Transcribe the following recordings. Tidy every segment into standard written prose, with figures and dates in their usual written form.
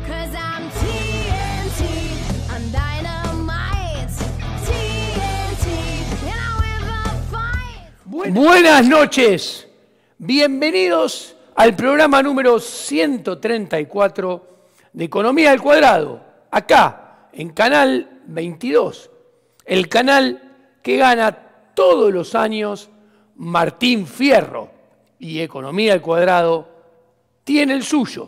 'cause I'm TNT, I'm dynamite, TNT, and I will fight. Buenas noches, bienvenidos al programa número 134 de Economía al Cuadrado, acá en Canal 22, el canal que gana todos los años Martín Fierro, y Economía al Cuadrado tiene el suyo.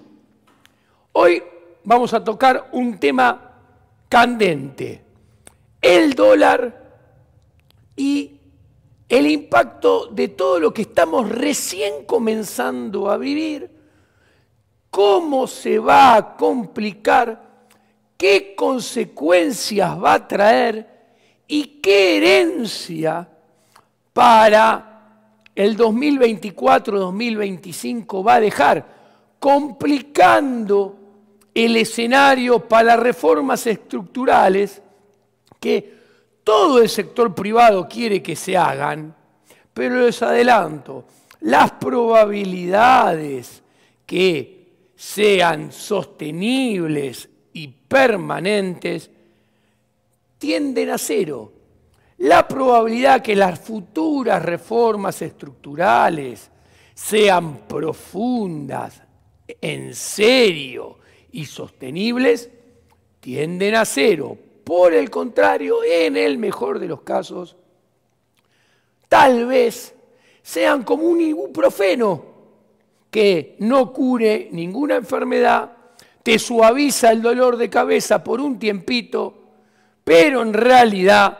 Hoy vamos a tocar un tema candente, el dólar y el impacto de todo lo que estamos recién comenzando a vivir, cómo se va a complicar, qué consecuencias va a traer y qué herencia para el 2024-2025 va a dejar, complicando el escenario para reformas estructurales que todo el sector privado quiere que se hagan, pero les adelanto, las probabilidades que sean sostenibles y permanentes tienden a cero. La probabilidad que las futuras reformas estructurales sean profundas, en serio y sostenibles, tienden a cero. Por el contrario, en el mejor de los casos, tal vez sean como un ibuprofeno que no cure ninguna enfermedad, te suaviza el dolor de cabeza por un tiempito, pero en realidad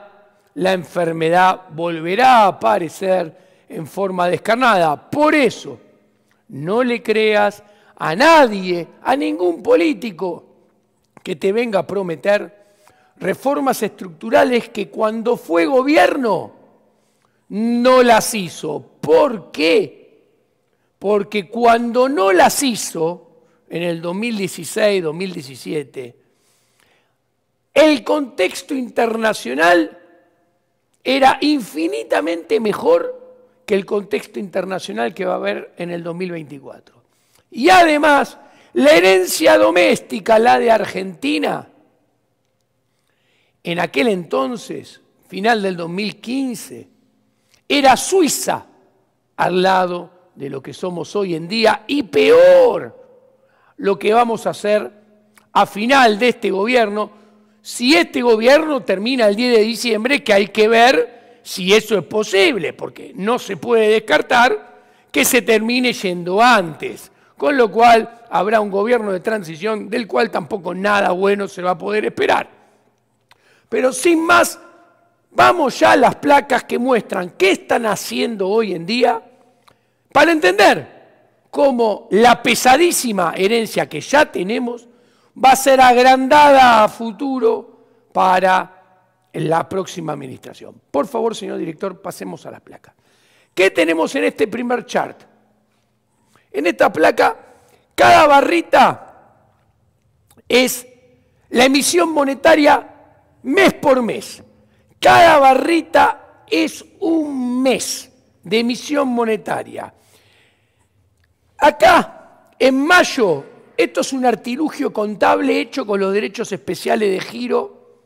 la enfermedad volverá a aparecer en forma descarnada. Por eso, no le creas a nadie, a ningún político que te venga a prometer reformas estructurales que cuando fue gobierno no las hizo. ¿Por qué? Porque cuando no las hizo, en el 2016-2017, el contexto internacional era infinitamente mejor que el contexto internacional que va a haber en el 2024. Y además, la herencia doméstica, la de Argentina, en aquel entonces, final del 2015, era Suiza al lado de lo que somos hoy en día, y peor lo que vamos a hacer a final de este gobierno, si este gobierno termina el 10 de diciembre, que hay que ver si eso es posible, porque no se puede descartar que se termine yendo antes, con lo cual habrá un gobierno de transición del cual tampoco nada bueno se va a poder esperar. Pero sin más, vamos ya a las placas que muestran qué están haciendo hoy en día para entender cómo la pesadísima herencia que ya tenemos va a ser agrandada a futuro para la próxima administración. Por favor, señor director, pasemos a las placas. ¿Qué tenemos en este primer chart? En esta placa, cada barrita es la emisión monetaria mes por mes. Cada barrita es un mes de emisión monetaria. Acá, en mayo, esto es un artilugio contable hecho con los derechos especiales de giro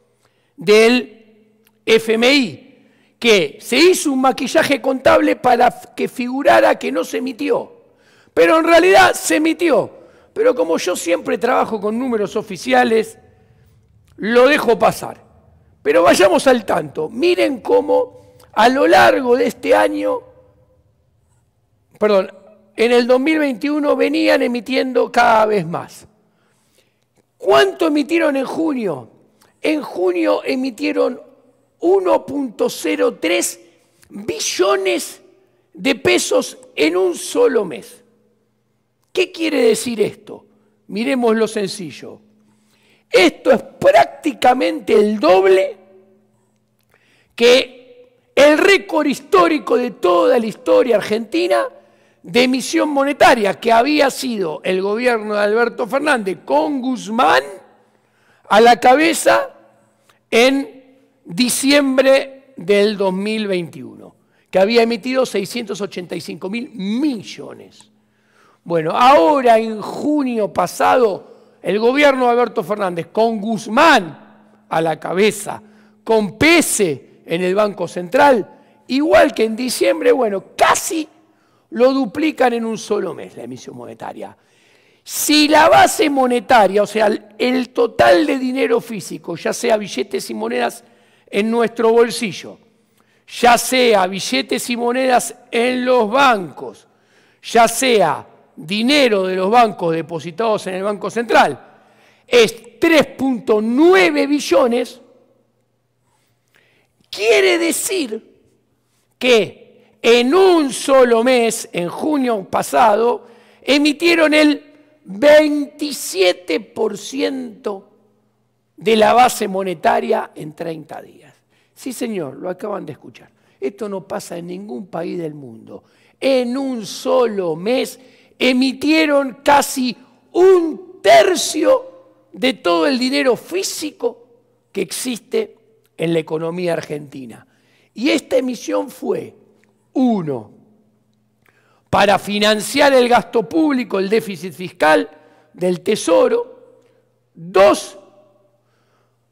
del FMI, que se hizo un maquillaje contable para que figurara que no se emitió, pero en realidad se emitió. Pero como yo siempre trabajo con números oficiales, lo dejo pasar. Pero vayamos al tanto. Miren cómo a lo largo de este año, en el 2021 venían emitiendo cada vez más. ¿Cuánto emitieron en junio? En junio emitieron 1.03 billones de pesos en un solo mes. ¿Qué quiere decir esto? Miremos lo sencillo. Esto es prácticamente el doble que el récord histórico de toda la historia argentina de emisión monetaria, que había sido el gobierno de Alberto Fernández con Guzmán a la cabeza en diciembre del 2021, que había emitido 685.000 millones. Bueno, ahora en junio pasado el gobierno de Alberto Fernández, con Guzmán a la cabeza, con Pese en el Banco Central, igual que en diciembre, bueno, casi lo duplican en un solo mes la emisión monetaria. Si la base monetaria, o sea, el total de dinero físico, ya sea billetes y monedas en nuestro bolsillo, ya sea billetes y monedas en los bancos, ya sea dinero de los bancos depositados en el Banco Central, es 3.9 billones, quiere decir que en un solo mes, en junio pasado, emitieron el 27% de la base monetaria en 30 días. Sí, señor, lo acaban de escuchar. Esto no pasa en ningún país del mundo. En un solo mes emitieron casi 1/3 de todo el dinero físico que existe en la economía argentina. Y esta emisión fue, 1, para financiar el gasto público, el déficit fiscal del Tesoro. 2,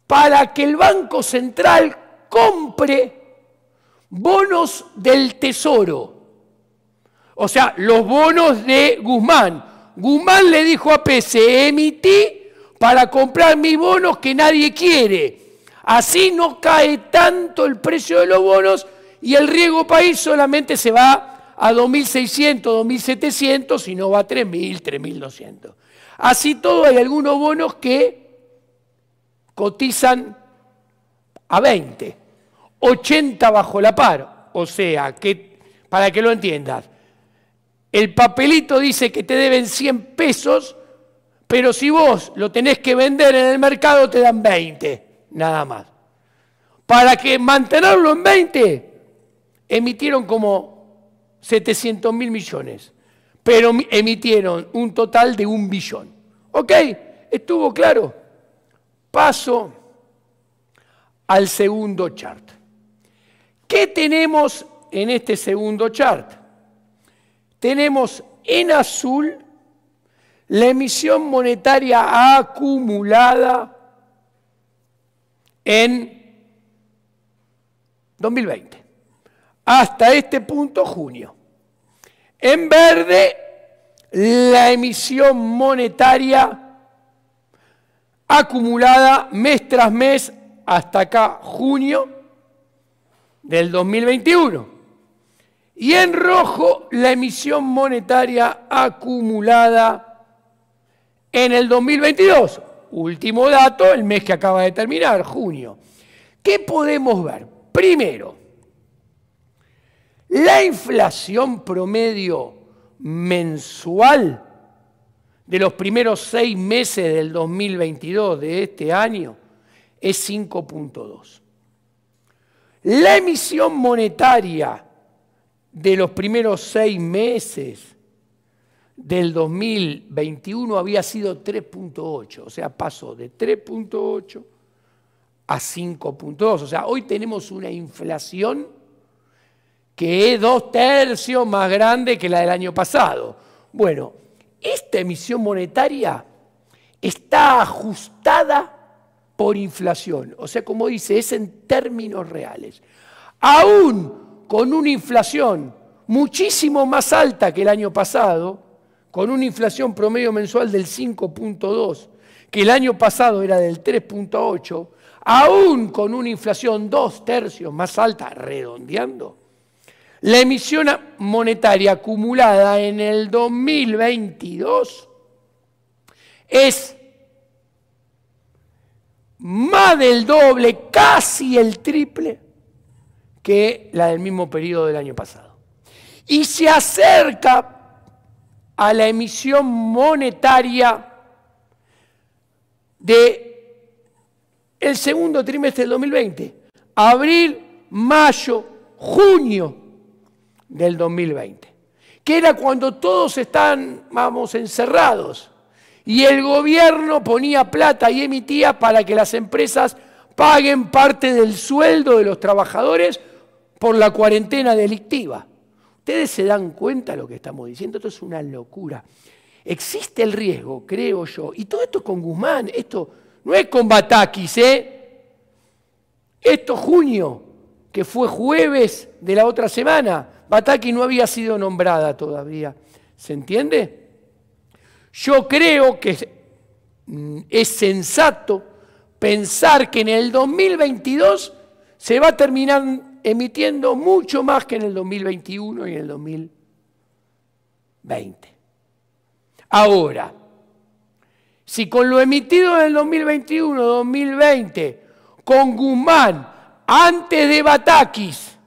para que el Banco Central compre bonos del Tesoro. O sea, los bonos de Guzmán. Guzmán le dijo a Pese, emití para comprar mis bonos que nadie quiere. Así no cae tanto el precio de los bonos y el riesgo país solamente se va a 2.600, 2.700 y no va a 3.000, 3.200. Así todo, hay algunos bonos que cotizan a 20, 80 bajo la par. O sea, que para que lo entiendas, el papelito dice que te deben 100 pesos, pero si vos lo tenés que vender en el mercado te dan 20, nada más. Para que mantenerlo en 20, emitieron como 700.000 millones, pero emitieron un total de 1 billón. ¿Ok? ¿Estuvo claro? Paso al segundo chart. ¿Qué tenemos en este segundo chart? Tenemos en azul la emisión monetaria acumulada en 2020. Hasta este punto, junio. En verde, la emisión monetaria acumulada mes tras mes hasta acá, junio del 2021. Y en rojo, la emisión monetaria acumulada en el 2022. Último dato, el mes que acaba de terminar, junio. ¿Qué podemos ver? Primero, la inflación promedio mensual de los primeros 6 meses del 2022 de este año es 5.2. La emisión monetaria de los primeros 6 meses del 2021 había sido 3.8, o sea, pasó de 3.8 a 5.2. O sea, hoy tenemos una inflación que es 2/3 más grande que la del año pasado. Bueno, esta emisión monetaria está ajustada por inflación. O sea, como dice, es en términos reales. Aún con una inflación muchísimo más alta que el año pasado, con una inflación promedio mensual del 5.2, que el año pasado era del 3.8, aún con una inflación 2/3 más alta, redondeando, la emisión monetaria acumulada en el 2022 es más del doble, casi el triple, que la del mismo periodo del año pasado. Y se acerca a la emisión monetaria de el segundo trimestre del 2020, abril, mayo, junio del 2020, que era cuando todos estábamos encerrados y el gobierno ponía plata y emitía para que las empresas paguen parte del sueldo de los trabajadores por la cuarentena delictiva. ¿Ustedes se dan cuenta de lo que estamos diciendo? Esto es una locura. existe el riesgo, creo yo, y todo esto es con Guzmán, esto no es con Batakis, Esto junio, que fue jueves de la otra semana, Batakis no había sido nombrada todavía, ¿se entiende? Yo creo que es sensato pensar que en el 2022 se va a terminar emitiendo mucho más que en el 2021 y en el 2020. Ahora, si con lo emitido en el 2021-2020, con Guzmán, antes de Batakis,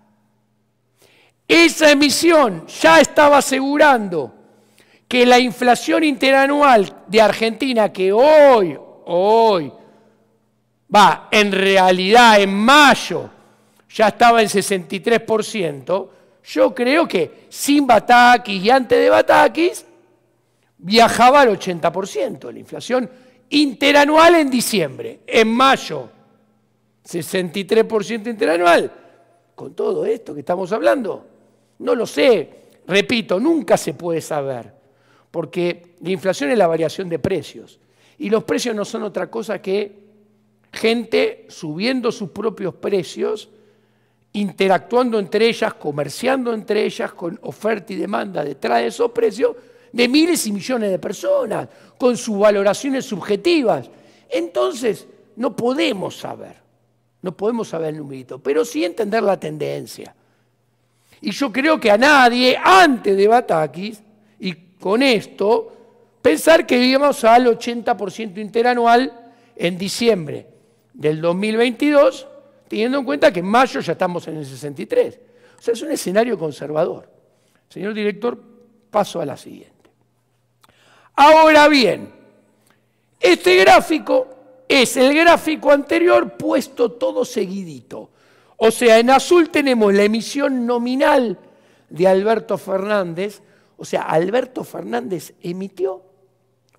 esa emisión ya estaba asegurando que la inflación interanual de Argentina, que hoy, en realidad en mayo ya estaba en 63%, yo creo que sin Batakis y antes de Batakis viajaba al 80%, la inflación interanual en diciembre, en mayo 63% interanual. Con todo esto que estamos hablando, no lo sé, repito, nunca se puede saber, porque la inflación es la variación de precios, y los precios no son otra cosa que gente subiendo sus propios precios, interactuando entre ellas, comerciando entre ellas, con oferta y demanda detrás de esos precios, de miles y millones de personas, con sus valoraciones subjetivas. Entonces, no podemos saber el numerito, pero sí entender la tendencia. Y yo creo que a nadie, antes de Batakis, y con esto, pensar que íbamos al 80% interanual en diciembre del 2022, teniendo en cuenta que en mayo ya estamos en el 63. O sea, es un escenario conservador. Señor director, paso a la siguiente. Ahora bien, este gráfico es el gráfico anterior puesto todo seguidito. O sea, en azul tenemos la emisión nominal de Alberto Fernández. O sea, Alberto Fernández emitió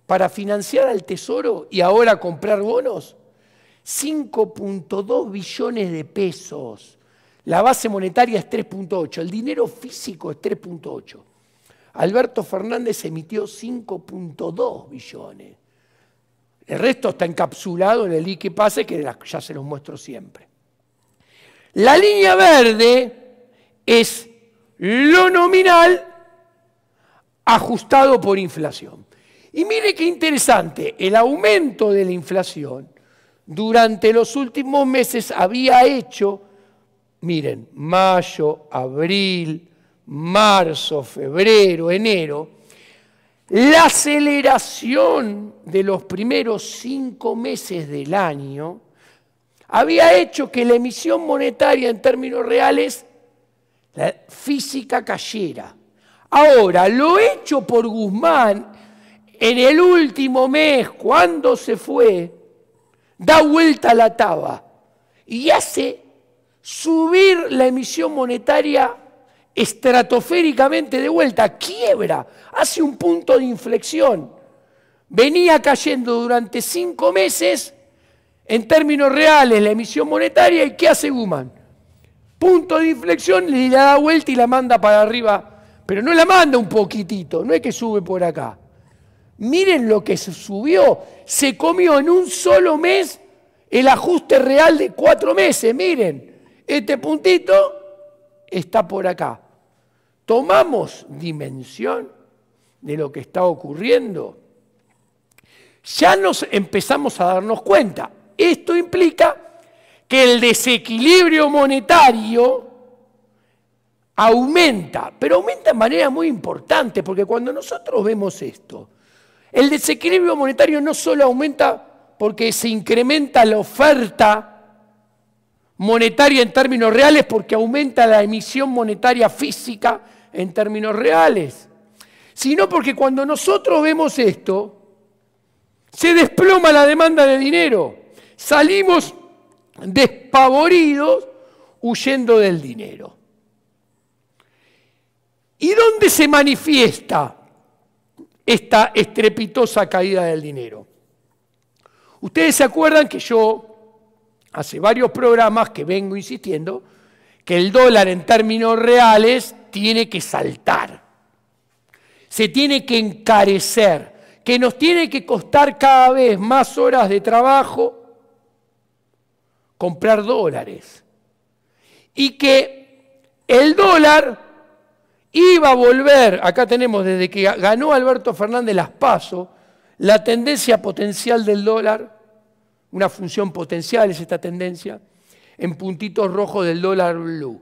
para financiar al Tesoro y ahora comprar bonos 5.2 billones de pesos. La base monetaria es 3.8, el dinero físico es 3.8. Alberto Fernández emitió 5.2 billones. El resto está encapsulado en el I que pase, que ya se los muestro siempre. La línea verde es lo nominal ajustado por inflación. Y mire qué interesante, el aumento de la inflación durante los últimos meses había hecho, miren, mayo, abril, marzo, febrero, enero, la aceleración de los primeros 5 meses del año había hecho que la emisión monetaria en términos reales, la física, cayera. Ahora, lo hecho por Guzmán en el último mes, cuando se fue, da vuelta a la taba y hace subir la emisión monetaria estratosféricamente de vuelta, quiebra, hace un punto de inflexión. Venía cayendo durante 5 meses en términos reales la emisión monetaria, ¿y qué hace Guzmán? Punto de inflexión, le da vuelta y la manda para arriba, pero no la manda un poquitito, no es que sube por acá. Miren lo que se subió, se comió en un solo mes el ajuste real de 4 meses, miren, este puntito está por acá. Tomamos dimensión de lo que está ocurriendo, ya nos empezamos a darnos cuenta. Esto implica que el desequilibrio monetario aumenta, pero aumenta de manera muy importante, porque cuando nosotros vemos esto, el desequilibrio monetario no solo aumenta porque se incrementa la oferta monetaria en términos reales, porque aumenta la emisión monetaria física en términos reales, sino porque cuando nosotros vemos esto, se desploma la demanda de dinero. Salimos despavoridos huyendo del dinero. ¿Y dónde se manifiesta esta estrepitosa caída del dinero? Ustedes se acuerdan que yo, hace varios programas que vengo insistiendo, que el dólar en términos reales tiene que saltar. se tiene que encarecer, que nos tiene que costar cada vez más horas de trabajo comprar dólares. Y que el dólar iba a volver, acá tenemos desde que ganó Alberto Fernández las PASO, la tendencia potencial del dólar, una función potencial es esta tendencia, en puntitos rojos del dólar blue.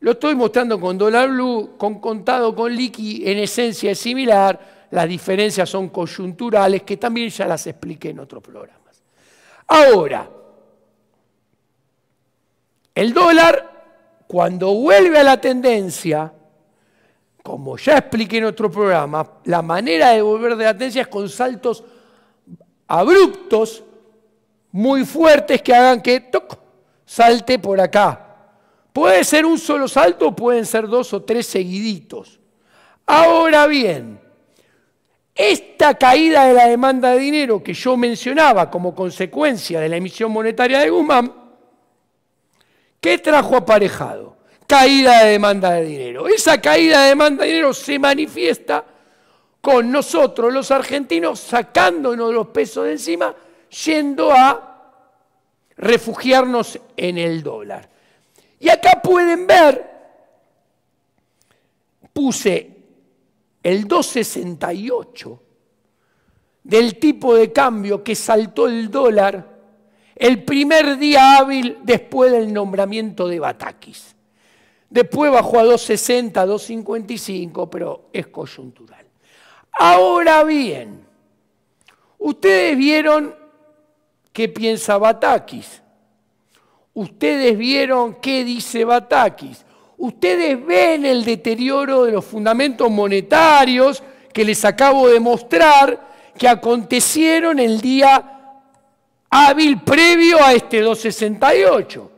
Lo estoy mostrando con dólar blue, con contado, con liqui, en esencia es similar, las diferencias son coyunturales, que también ya las expliqué en otros programas. Ahora, el dólar, cuando vuelve a la tendencia, como ya expliqué en otro programa, la manera de volver de la tendencia es con saltos abruptos, muy fuertes, que hagan que ¡toc!, salte por acá. Puede ser un solo salto, pueden ser 2 o 3 seguiditos. Ahora bien, esta caída de la demanda de dinero que yo mencionaba como consecuencia de la emisión monetaria de Guzmán, ¿qué trajo aparejado? Caída de demanda de dinero. Esa caída de demanda de dinero se manifiesta con nosotros, los argentinos, sacándonos los pesos de encima, yendo a refugiarnos en el dólar. Y acá pueden ver, puse el 2,68 del tipo de cambio que saltó el dólar el primer día hábil después del nombramiento de Batakis. Después bajó a 2,60, 2,55, pero es coyuntural. Ahora bien, ustedes vieron qué piensa Batakis. Ustedes vieron qué dice Batakis. Ustedes ven el deterioro de los fundamentos monetarios que les acabo de mostrar que acontecieron el día hábil previo a este 2,68.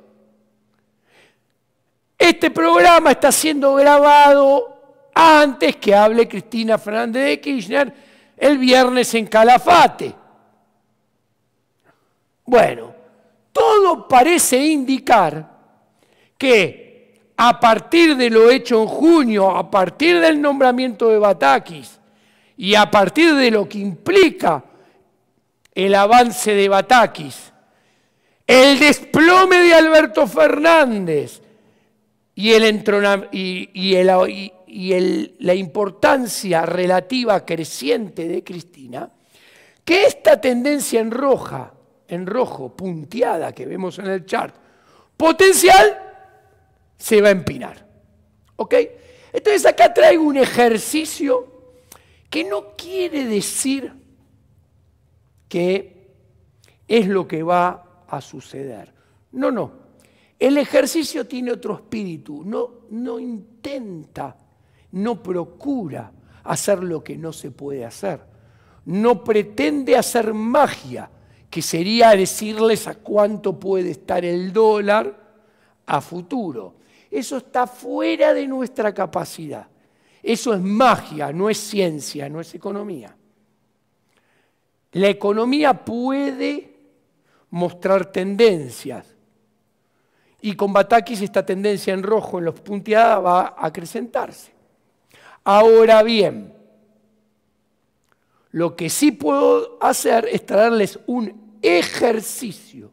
Este programa está siendo grabado antes que hable Cristina Fernández de Kirchner el viernes en Calafate. Bueno, todo parece indicar que a partir de lo hecho en junio, a partir del nombramiento de Batakis y a partir de lo que implica el avance de Batakis, el desplome de Alberto Fernández y la importancia relativa creciente de Cristina, que esta tendencia en rojo, punteada que vemos en el chart, potencial, se va a empinar. ¿Ok? Entonces acá traigo un ejercicio que no quiere decir que es lo que va a suceder. No, no. El ejercicio tiene otro espíritu. No intenta, no procura hacer lo que no se puede hacer. No pretende hacer magia, que sería decirles a cuánto puede estar el dólar a futuro. Eso está fuera de nuestra capacidad. Eso es magia, no es ciencia, no es economía. La economía puede mostrar tendencias. Y con Batakis esta tendencia en rojo, en los punteadas, va a acrecentarse. Ahora bien, lo que sí puedo hacer es traerles un ejercicio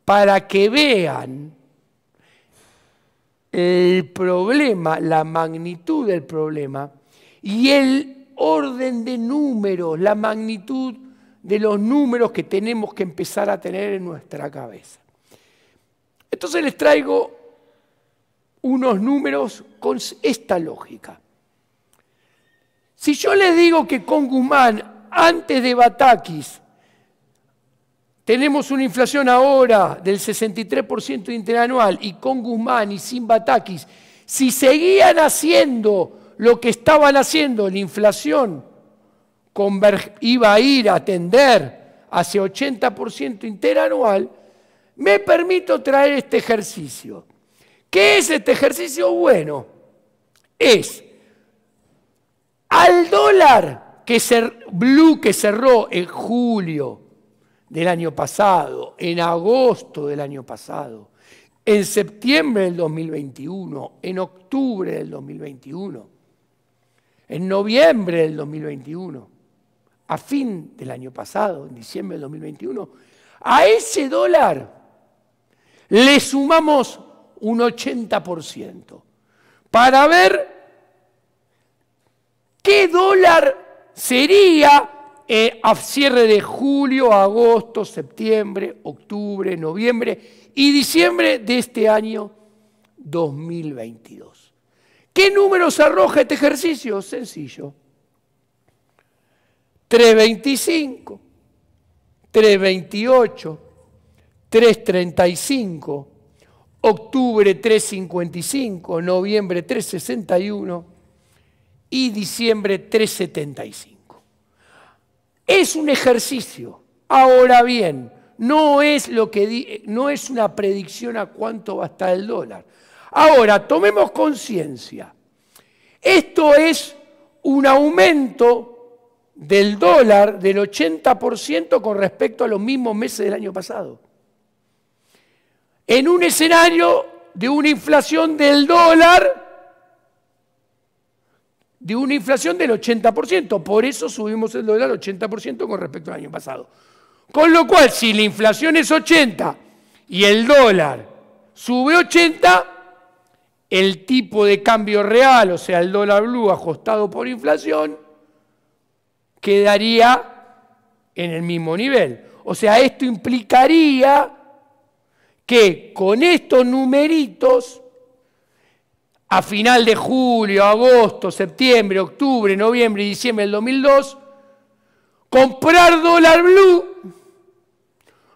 para que vean el problema, la magnitud del problema y el orden de números, la magnitud de los números que tenemos que empezar a tener en nuestra cabeza. Entonces les traigo unos números con esta lógica. Si yo les digo que con Guzmán, antes de Batakis, tenemos una inflación ahora del 63% interanual y con Guzmán y sin Batakis, si seguían haciendo lo que estaban haciendo, la inflación iba a ir a tender hacia 80% interanual, me permito traer este ejercicio. ¿Qué es este ejercicio? Bueno, es al dólar blue que cerró en julio del año pasado, en agosto del año pasado, en septiembre del 2021, en octubre del 2021, en noviembre del 2021, a fin del año pasado, en diciembre del 2021, a ese dólar le sumamos un 80% para ver qué dólar sería a cierre de julio, agosto, septiembre, octubre, noviembre y diciembre de este año 2022. ¿Qué números arroja este ejercicio? Sencillo. 3.25, 3.28, 3.35, octubre 3.55, noviembre 3.61 y diciembre 3.75. Es un ejercicio. Ahora bien, no es una predicción a cuánto va a estar el dólar. Ahora, tomemos conciencia. Esto es un aumento del dólar del 80% con respecto a los mismos meses del año pasado. En un escenario de una inflación del dólar, de una inflación del 80%. Por eso subimos el dólar 80% con respecto al año pasado. Con lo cual, si la inflación es 80 y el dólar sube 80, el tipo de cambio real, o sea, el dólar blue ajustado por inflación, quedaría en el mismo nivel. O sea, esto implicaría que con estos numeritos, a final de julio, agosto, septiembre, octubre, noviembre y diciembre del 2002, comprar dólar blue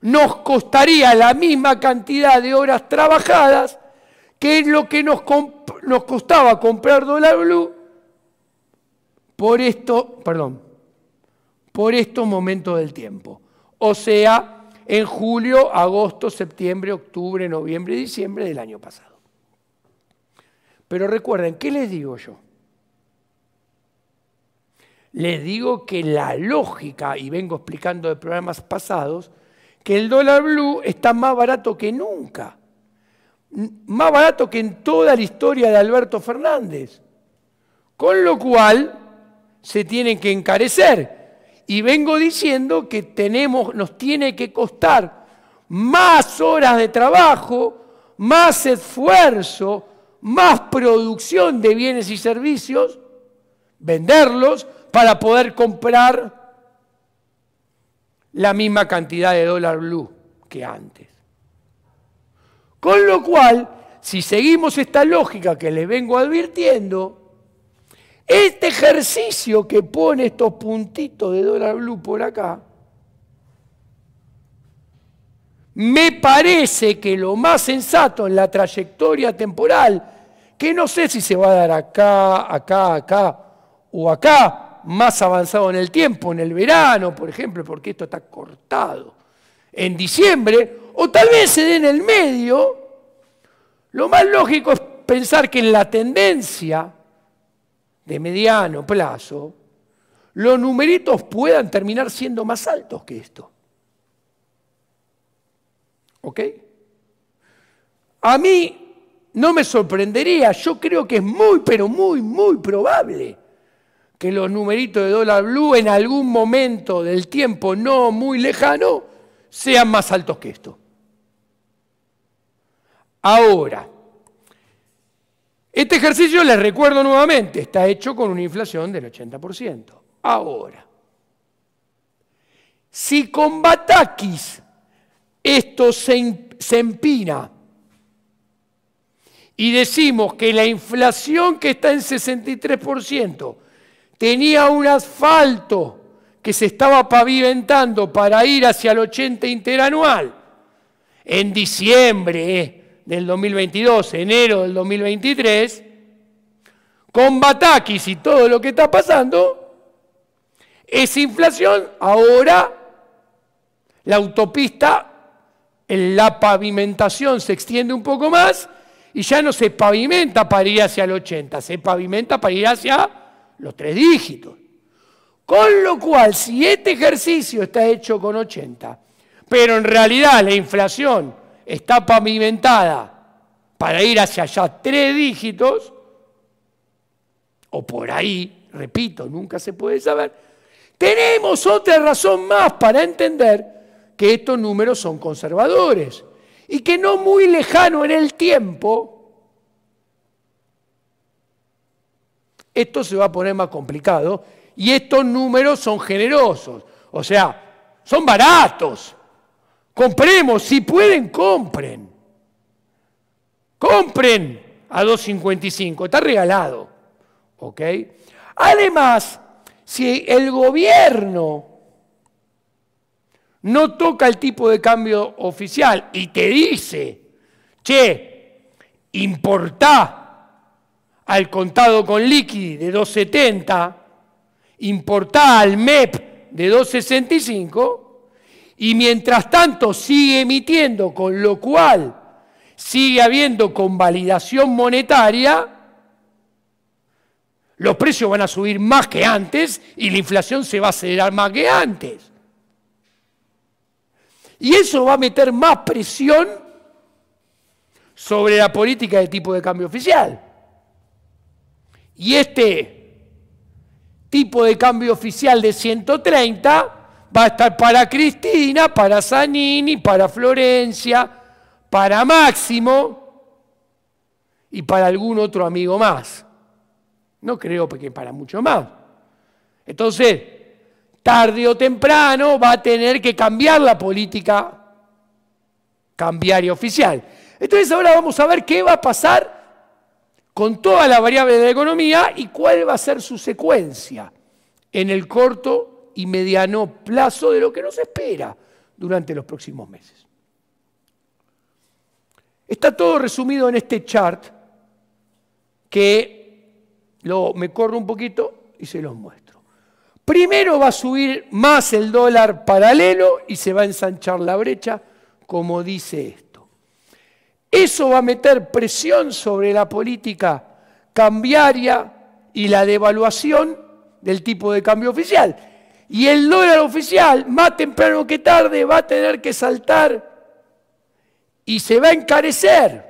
nos costaría la misma cantidad de horas trabajadas que es lo que nos costaba comprar dólar blue por estos momentos del tiempo. O sea, en julio, agosto, septiembre, octubre, noviembre y diciembre del año pasado. Pero recuerden, ¿qué les digo yo? Les digo que la lógica, y vengo explicando de programas pasados, que el dólar blue está más barato que nunca. Más barato que en toda la historia de Alberto Fernández. Con lo cual, se tienen que encarecer. Y vengo diciendo que nos tiene que costar más horas de trabajo, más esfuerzo, más producción de bienes y servicios, venderlos para poder comprar la misma cantidad de dólar blue que antes. Con lo cual, si seguimos esta lógica que les vengo advirtiendo, este ejercicio que pone estos puntitos de dólar blue por acá, me parece que lo más sensato en la trayectoria temporal, que no sé si se va a dar acá o acá, más avanzado en el tiempo, en el verano, por ejemplo, porque esto está cortado, en diciembre, o tal vez se dé en el medio, lo más lógico es pensar que en la tendencia de mediano plazo, los numeritos puedan terminar siendo más altos que esto. ¿Ok? A mí no me sorprendería, yo creo que es muy, pero muy, muy probable que los numeritos de dólar blue en algún momento del tiempo no muy lejano sean más altos que esto. Ahora, este ejercicio, les recuerdo nuevamente, está hecho con una inflación del 80%. Ahora, si con Batakis esto se empina y decimos que la inflación que está en 63% tenía un asfalto que se estaba pavimentando para ir hacia el 80 interanual en diciembre del 2022, enero del 2023, con Batakis y todo lo que está pasando, esa inflación ahora, la autopista, la pavimentación se extiende un poco más y ya no se pavimenta para ir hacia el 80, se pavimenta para ir hacia los 3 dígitos. Con lo cual, si este ejercicio está hecho con 80, pero en realidad la inflación está pavimentada para ir hacia allá 3 dígitos, o por ahí repito, nunca se puede saber, tenemos otra razón más para entender que estos números son conservadores y que no muy lejano en el tiempo, esto se va a poner más complicado y estos números son generosos, o sea, son baratos. Compremos, si pueden, compren. Compren a 2.55, está regalado. ¿Ok? Además, si el gobierno no toca el tipo de cambio oficial y te dice, che, importá al contado con liquidi de 2.70, importá al MEP de 2.65, y mientras tanto sigue emitiendo, con lo cual sigue habiendo convalidación monetaria, los precios van a subir más que antes y la inflación se va a acelerar más que antes. Y eso va a meter más presión sobre la política de tipo de cambio oficial. Y este tipo de cambio oficial de 130 va a estar para Cristina, para Zanini, para Florencia, para Máximo y para algún otro amigo más. No creo que para mucho más. Entonces, tarde o temprano va a tener que cambiar la política cambiaria oficial. Entonces ahora vamos a ver qué va a pasar con toda la variable de la economía y cuál va a ser su secuencia en el corto y mediano plazo de lo que nos espera durante los próximos meses. Está todo resumido en este chart que me corro un poquito y se los muestro. Primero va a subir más el dólar paralelo y se va a ensanchar la brecha, como dice esto. Eso va a meter presión sobre la política cambiaria y la devaluación del tipo de cambio oficial. Y el dólar oficial, más temprano que tarde, va a tener que saltar y se va a encarecer.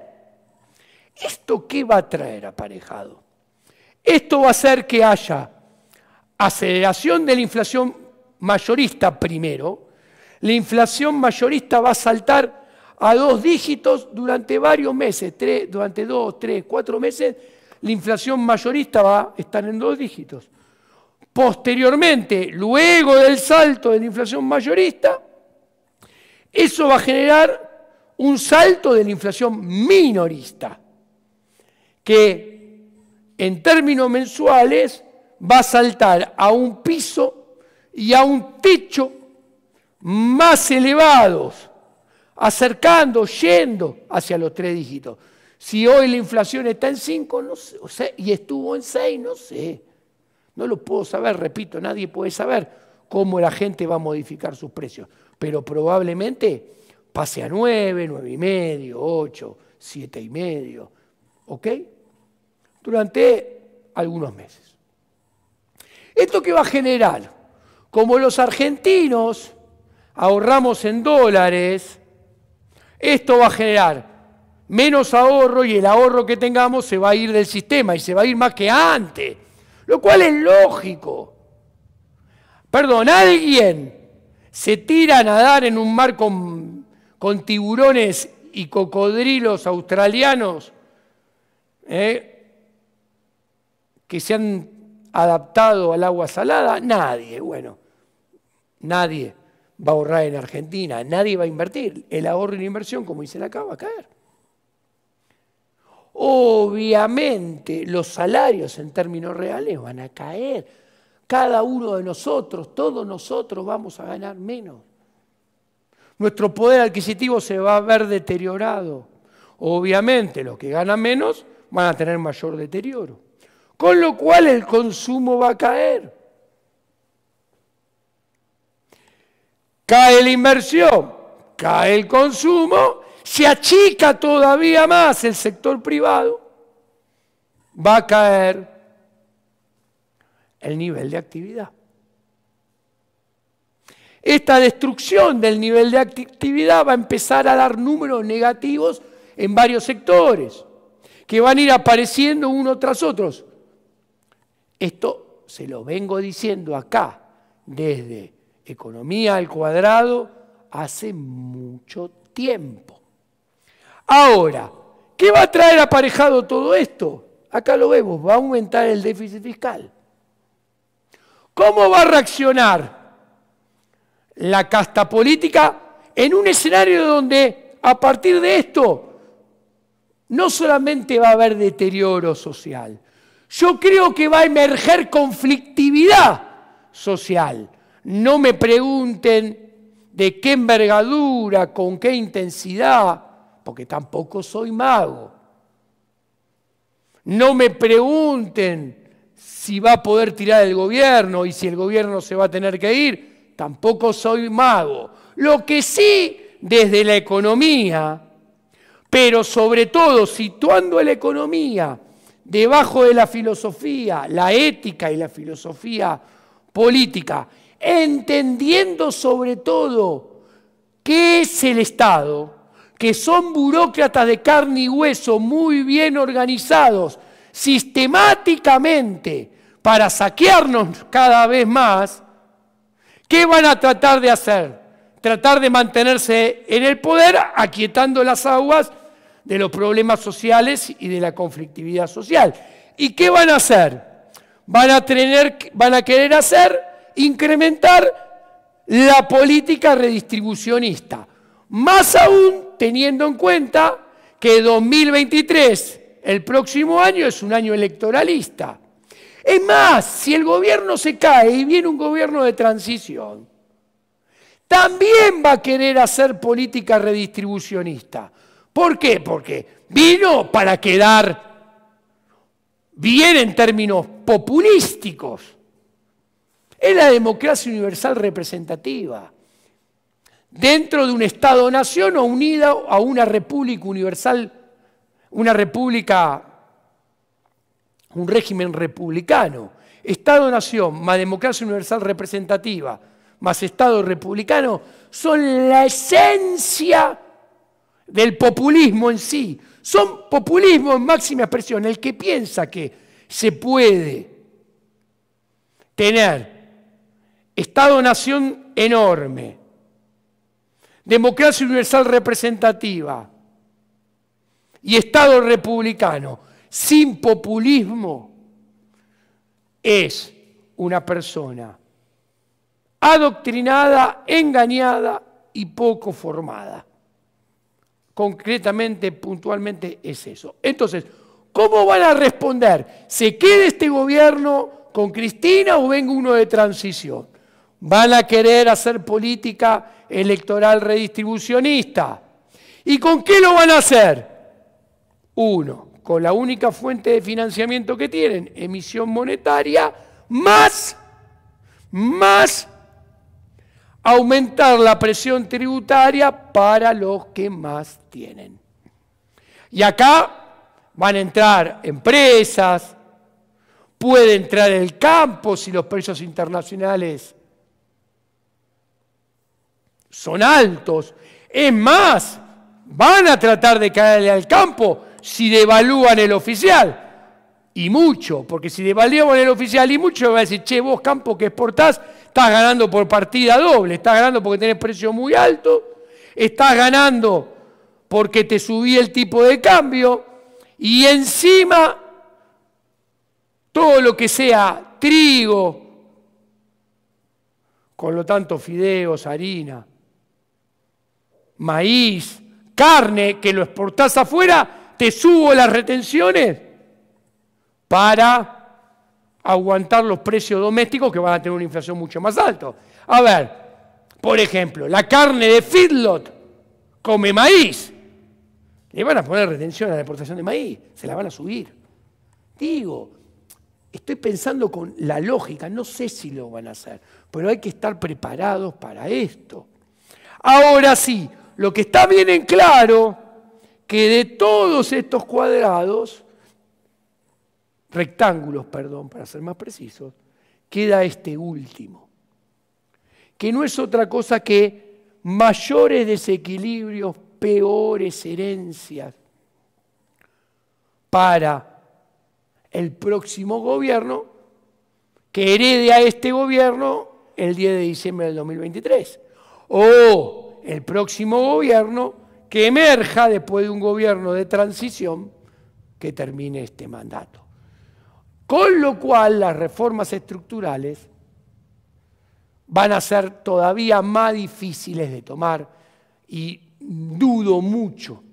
¿Esto qué va a traer aparejado? Esto va a hacer que haya aceleración de la inflación mayorista primero. La inflación mayorista va a saltar a 2 dígitos durante varios meses, durante 2, 3, 4 meses, la inflación mayorista va a estar en 2 dígitos. Posteriormente, luego del salto de la inflación mayorista, eso va a generar un salto de la inflación minorista, que en términos mensuales va a saltar a un piso y a un techo más elevados, acercando, yendo hacia los 3 dígitos. Si hoy la inflación está en 5, no sé, y estuvo en 6, no sé. No lo puedo saber, repito, nadie puede saber cómo la gente va a modificar sus precios. Pero probablemente pase a 9, 9,5, 8, 7,5, ¿ok? Durante algunos meses. ¿Esto qué va a generar? Como los argentinos ahorramos en dólares, esto va a generar menos ahorro y el ahorro que tengamos se va a ir del sistema y se va a ir más que antes, lo cual es lógico. Perdón, alguien se tira a nadar en un mar con tiburones y cocodrilos australianos que se han adaptado al agua salada. Nadie, bueno, nadie va a ahorrar en Argentina, nadie va a invertir. El ahorro y la inversión, como dicen acá, va a caer. Obviamente los salarios en términos reales van a caer. Cada uno de nosotros, todos nosotros vamos a ganar menos. Nuestro poder adquisitivo se va a ver deteriorado. Obviamente los que ganan menos van a tener mayor deterioro. Con lo cual el consumo va a caer. Cae la inversión, cae el consumo, se achica todavía más el sector privado, va a caer el nivel de actividad. Esta destrucción del nivel de actividad va a empezar a dar números negativos en varios sectores, que van a ir apareciendo uno tras otro. Esto se lo vengo diciendo acá, desde Economía al Cuadrado, hace mucho tiempo. Ahora, ¿qué va a traer aparejado todo esto? Acá lo vemos, va a aumentar el déficit fiscal. ¿Cómo va a reaccionar la casta política en un escenario donde a partir de esto no solamente va a haber deterioro social, yo creo que va a emerger conflictividad social? No me pregunten de qué envergadura, con qué intensidad, porque tampoco soy mago. No me pregunten si va a poder tirar el gobierno y si el gobierno se va a tener que ir, tampoco soy mago. Lo que sí, desde la economía, pero sobre todo situando la economía debajo de la filosofía, la ética y la filosofía política, entendiendo sobre todo qué es el Estado, que son burócratas de carne y hueso muy bien organizados sistemáticamente para saquearnos cada vez más. ¿Qué van a tratar de hacer? Tratar de mantenerse en el poder, aquietando las aguas de los problemas sociales y de la conflictividad social. ¿Y qué van a hacer? Van a querer incrementar la política redistribucionista. Más aún teniendo en cuenta que 2023, el próximo año, es un año electoralista. Es más, si el gobierno se cae y viene un gobierno de transición, también va a querer hacer política redistribucionista. ¿Por qué? Porque vino para quedar bien en términos populísticos. Es la democracia universal representativa. Dentro de un Estado-nación o unida a una república universal, una república, un régimen republicano. Estado-nación más democracia universal representativa más Estado republicano son la esencia del populismo en sí. Son populismo en máxima expresión. El que piensa que se puede tener Estado-nación enorme, democracia universal representativa y Estado republicano sin populismo, es una persona adoctrinada, engañada y poco formada. Concretamente, puntualmente, es eso. Entonces, ¿cómo van a responder? ¿Se quede este gobierno con Cristina o venga uno de transición? Van a querer hacer política electoral redistribucionista. ¿Y con qué lo van a hacer? Uno, con la única fuente de financiamiento que tienen, emisión monetaria, más aumentar la presión tributaria para los que más tienen. Y acá van a entrar empresas, puede entrar el campo si los precios internacionales son altos. Es más, van a tratar de caerle al campo si devalúan el oficial. Y mucho, porque si devalúan el oficial y mucho, va a decir, che, vos campo que exportás, estás ganando por partida doble, estás ganando porque tenés precio muy alto, estás ganando porque te subí el tipo de cambio, y encima todo lo que sea trigo, con lo tanto fideos, harina, maíz, carne, que lo exportás afuera, te subo las retenciones para aguantar los precios domésticos que van a tener una inflación mucho más alta. A ver, por ejemplo, la carne de feedlot come maíz. Le van a poner retención a la exportación de maíz, se la van a subir. Digo, estoy pensando con la lógica, no sé si lo van a hacer, pero hay que estar preparados para esto. Ahora sí, lo que está bien en claro, que de todos estos cuadrados, rectángulos, perdón, para ser más precisos, queda este último, que no es otra cosa que mayores desequilibrios, peores herencias para el próximo gobierno que herede a este gobierno el 10 de diciembre del 2023. O el próximo gobierno que emerja después de un gobierno de transición que termine este mandato. Con lo cual las reformas estructurales van a ser todavía más difíciles de tomar y dudo mucho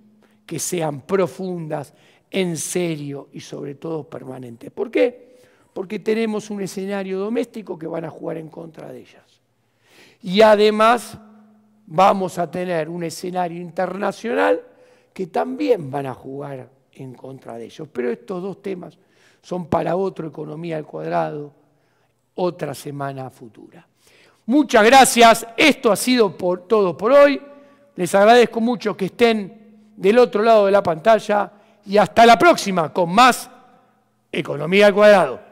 que sean profundas, en serio y sobre todo permanentes. ¿Por qué? Porque tenemos un escenario doméstico que van a jugar en contra de ellas. Y además vamos a tener un escenario internacional que también van a jugar en contra de ellos. Pero estos dos temas son para otro Economía al Cuadrado, otra semana futura. Muchas gracias. Esto ha sido todo por hoy. Les agradezco mucho que estén del otro lado de la pantalla y hasta la próxima con más Economía al Cuadrado.